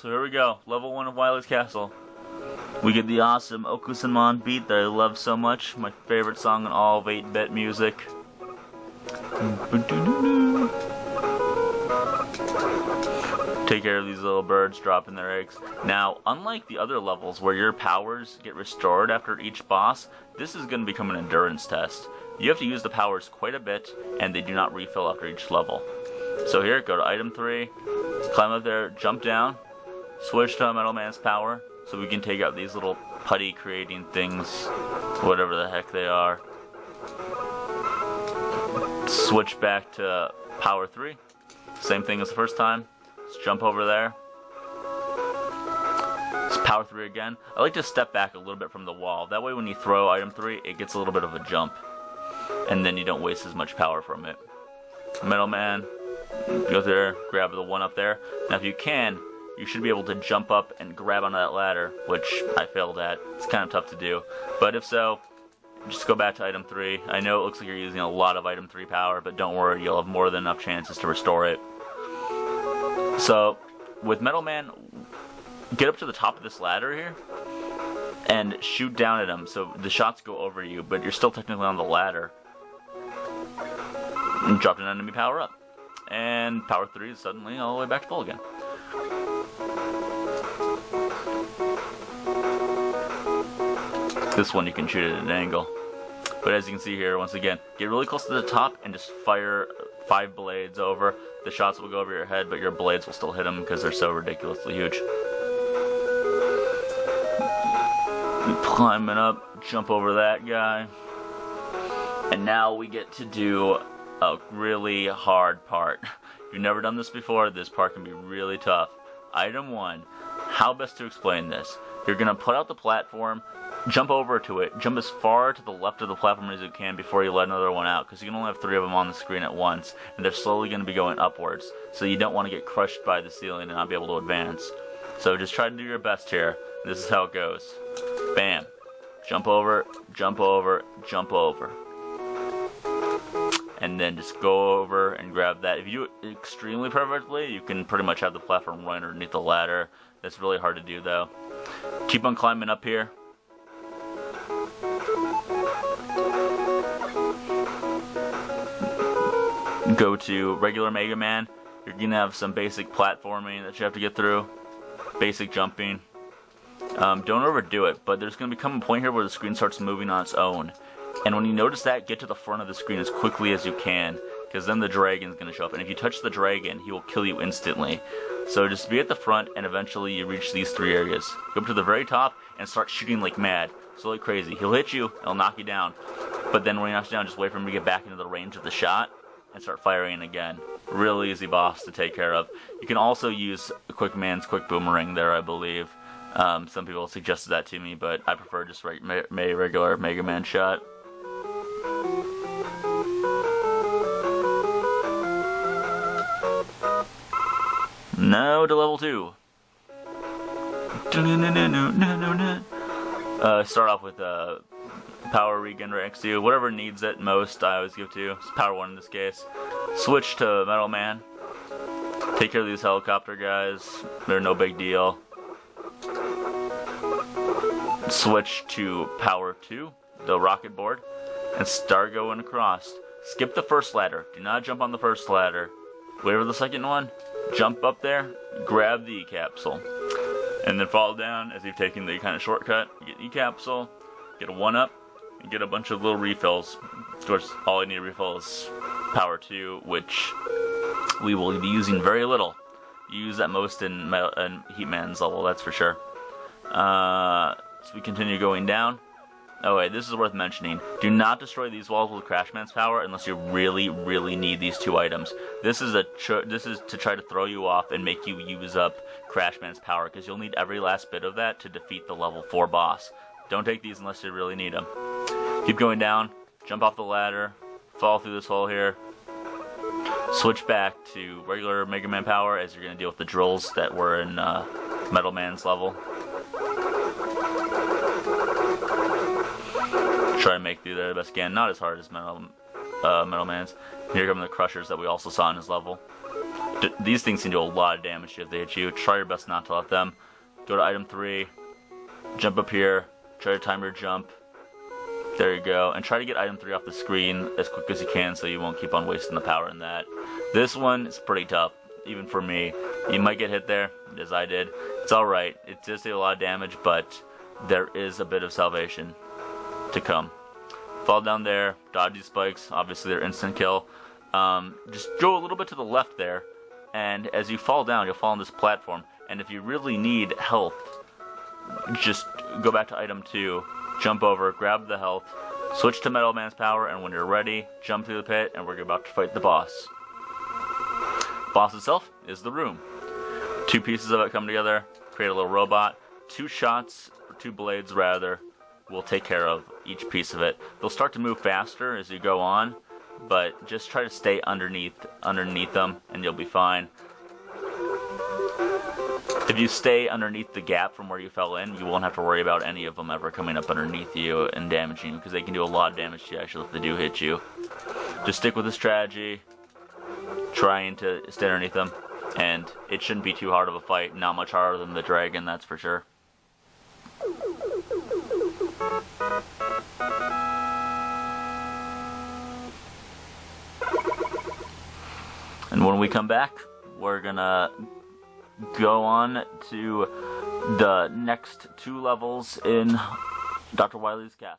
So here we go, level 1 of Wily's Castle. We get the awesome Okusanmon beat that I love so much, my favorite song in all of 8-bit music. Take care of these little birds dropping their eggs. Now, unlike the other levels where your powers get restored after each boss, this is going to become an endurance test. You have to use the powers quite a bit, and they do not refill after each level. So here, go to item 3, climb up there, jump down, switch to Metal Man's power, so we can take out these little putty creating things, whatever the heck they are. Switch back to power 3, same thing as the first time. Let's jump over there. It's power 3 again. I like to step back a little bit from the wall. That way when you throw item 3, it gets a little bit of a jump. And then you don't waste as much power from it. Metal Man, go there, grab the one up there. Now if you can, you should be able to jump up and grab onto that ladder, which I failed at. It's kind of tough to do. But if so, just go back to item 3. I know it looks like you're using a lot of item 3 power, but don't worry, you'll have more than enough chances to restore it. So, with Metal Man, get up to the top of this ladder here, and shoot down at him, so the shots go over you, but you're still technically on the ladder. And dropped an enemy power up. And power 3 is suddenly all the way back to full again. This one you can shoot at an angle. But as you can see here, once again, get really close to the top and just fire 5 blades over. The shots will go over your head, but your blades will still hit them because they're so ridiculously huge. Climbing up, jump over that guy. And now we get to do a really hard part. If you've never done this before, this part can be really tough. Item 1, how best to explain this? You're going to put out the platform, jump over to it, jump as far to the left of the platform as you can before you let another one out, because you can only have 3 of them on the screen at once, and they're slowly going to be going upwards, so you don't want to get crushed by the ceiling and not be able to advance. So just try to do your best here. This is how it goes. Bam. Jump over, jump over, jump over. And then just go over and grab that. If you do it extremely perfectly, you can pretty much have the platform right underneath the ladder. That's really hard to do though. Keep on climbing up here. Go to regular Mega Man. You're going to have some basic platforming that you have to get through. Basic jumping. Don't overdo it, but there's going to become a point here where the screen starts moving on its own. And when you notice that, get to the front of the screen as quickly as you can, because then the dragon's going to show up. And if you touch the dragon, he will kill you instantly. So just be at the front, and eventually you reach these 3 areas. Go up to the very top and start shooting like mad. So like crazy. He'll hit you, he'll knock you down. But then when he knocks you down, just wait for him to get back into the range of the shot and start firing again. Real easy boss to take care of. You can also use Quick Man's Quick Boomerang there, I believe. Some people suggested that to me, but I prefer just regular Mega Man shot. No to level 2. Start off with power regen right next to you. Whatever needs it most, I always give to. It's power 1 in this case. Switch to Metal Man. Take care of these helicopter guys. They're no big deal. Switch to power 2, the rocket board, and start going across. Skip the first ladder. Do not jump on the first ladder. Wait for the second one. Jump up there. Grab the E-capsule. And then fall down as you've taken the kind of shortcut. You get E-capsule, get a 1-up, and get a bunch of little refills. Of course, all I need to refill is power 2, which we will be using very little. You use that most in Heatman's level, that's for sure. So we continue going down. Oh wait, this is worth mentioning. Do not destroy these walls with Crashman's power unless you really, really need these 2 items. This is to try to throw you off and make you use up Crashman's power, because you'll need every last bit of that to defeat the level 4 boss. Don't take these unless you really need them. Keep going down, jump off the ladder, fall through this hole here, switch back to regular Mega Man power as you're going to deal with the drills that were in Metal Man's level. Try and make through there the best you can. Not as hard as Metal Man's. Here come the crushers that we also saw in his level. These things can do a lot of damage if they hit you. Try your best not to let them. Go to item 3, jump up here, try to time your jump. There you go. And try to get item 3 off the screen as quick as you can so you won't keep on wasting the power in that. This one is pretty tough, even for me. You might get hit there, as I did. It's alright. It does do a lot of damage, but there is a bit of salvation to come. Fall down there, dodge these spikes. Obviously, they're instant kill. Just go a little bit to the left there, and as you fall down, you'll fall on this platform. And if you really need health, just go back to item 2, jump over, grab the health, switch to Metal Man's power, and when you're ready, jump through the pit, and we're about to fight the boss. Boss itself is the room. 2 pieces of it come together, create a little robot. 2 shots, or 2 blades rather, will take care of each piece of it. They'll start to move faster as you go on, but just try to stay underneath them, and you'll be fine. If you stay underneath the gap from where you fell in, you won't have to worry about any of them ever coming up underneath you and damaging you, because they can do a lot of damage to you actually if they do hit you. Just stick with the strategy, trying to stay underneath them, and it shouldn't be too hard of a fight. Not much harder than the dragon, that's for sure. And when we come back, we're gonna go on to the next 2 levels in Dr. Wily's castle.